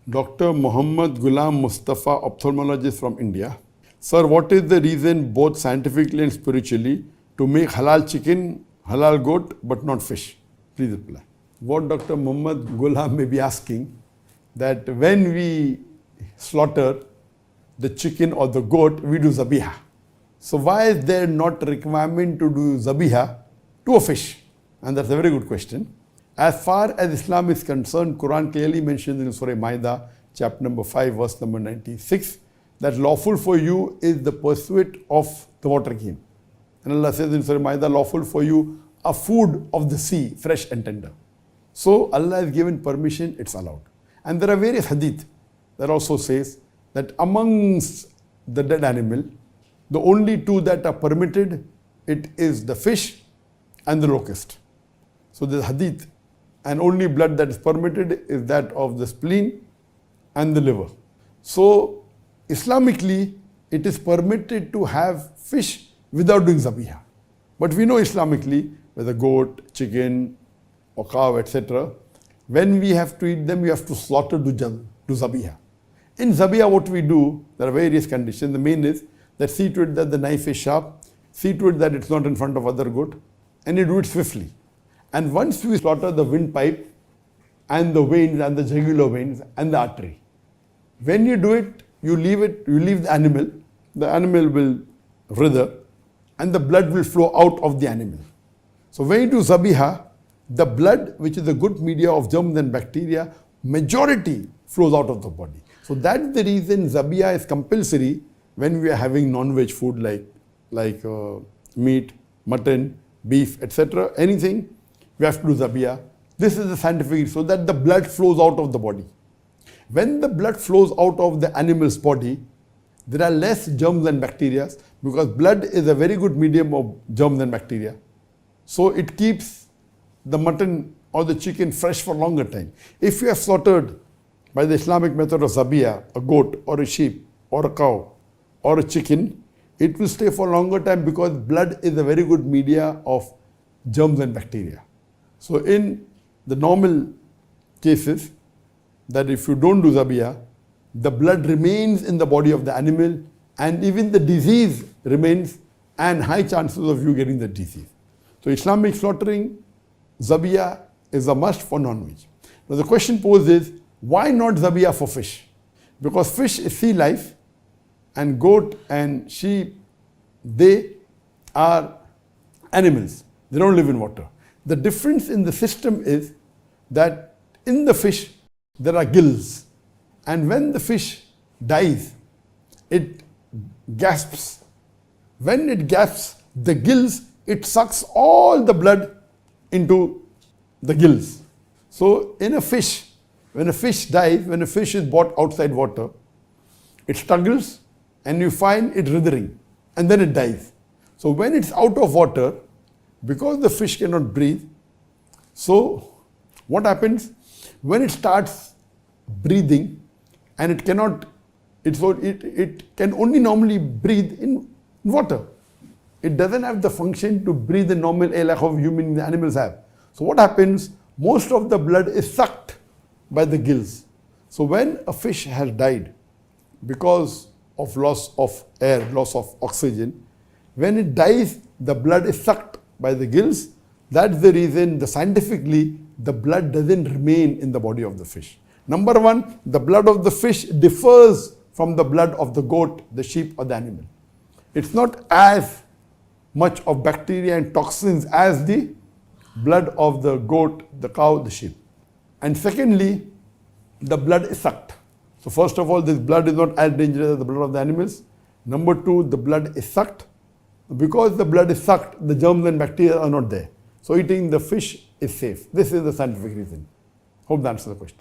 Dr. Muhammad Ghulam Mustafa, ophthalmologist from India. Sir, what is the reason both scientifically and spiritually to make halal chicken, halal goat, but not fish? Please reply. What Dr. Muhammad Ghulam may be asking, that when we slaughter the chicken or the goat, we do zabiha. So why is there not a requirement to do zabiha to a fish? And that's a very good question. As far as Islam is concerned, Quran clearly mentions in Surah Maida, chapter number 5, verse number 96, that lawful for you is the pursuit of the water game. And Allah says in Surah Maida, lawful for you are food of the sea, fresh and tender. So Allah has given permission, it's allowed. And there are various hadith that also says that amongst the dead animal, the only two that are permitted, it is the fish and the locust. So the hadith, and only blood that is permitted is that of the spleen and the liver. So Islamically, it is permitted to have fish without doing zabiha. But we know Islamically, whether goat, chicken or cow, etc., when we have to eat them, we have to slaughter to zabiha. In zabiha, what we do, there are various conditions. The main is that see to it that the knife is sharp, see to it that it's not in front of other goat, and you do it swiftly. And once we slaughter the windpipe and the veins and the jugular veins and the artery, when you do it, you leave the animal will writher and the blood will flow out of the animal. So when you do zabiha, the blood, which is a good media of germs and bacteria, majority flows out of the body. So that's the reason zabiha is compulsory when we are having non-veg food like meat, mutton, beef, etc., anything, we have to do zabiya. This is the scientific, so that the blood flows out of the body. When the blood flows out of the animal's body, there are less germs and bacteria, because blood is a very good medium of germs and bacteria. So it keeps the mutton or the chicken fresh for longer time. If you have slaughtered by the Islamic method of zabiya, a goat or a sheep or a cow or a chicken, it will stay for a longer time because blood is a very good media of germs and bacteria. So in the normal cases, that if you don't do zabiya, the blood remains in the body of the animal and even the disease remains and high chances of you getting the disease. So Islamic slaughtering, zabiya is a must for non-veg. Now the question posed is, why not zabiya for fish? Because fish is sea life and goat and sheep, they are animals. They don't live in water. The difference in the system is that in the fish, there are gills. And when the fish dies, it gasps. When it gasps, the gills, it sucks all the blood into the gills. So in a fish, when a fish dies, when a fish is brought outside water, it struggles and you find it writhing and then it dies. So when it's out of water, because the fish cannot breathe, so what happens? When it starts breathing and it cannot, it can only normally breathe in water. It doesn't have the function to breathe the normal air like how human animals have. So what happens? Most of the blood is sucked by the gills. So when a fish has died because of loss of air, loss of oxygen, when it dies, the blood is sucked by the gills. That's the reason scientifically the blood doesn't remain in the body of the fish. Number one, the blood of the fish differs from the blood of the goat, the sheep or the animal. It's not as much of bacteria and toxins as the blood of the goat, the cow, the sheep. And secondly, the blood is sucked. So first of all, this blood is not as dangerous as the blood of the animals. Number two, the blood is sucked. Because the blood is sucked, the germs and bacteria are not there. So eating the fish is safe. This is the scientific reason. Hope that answers the question.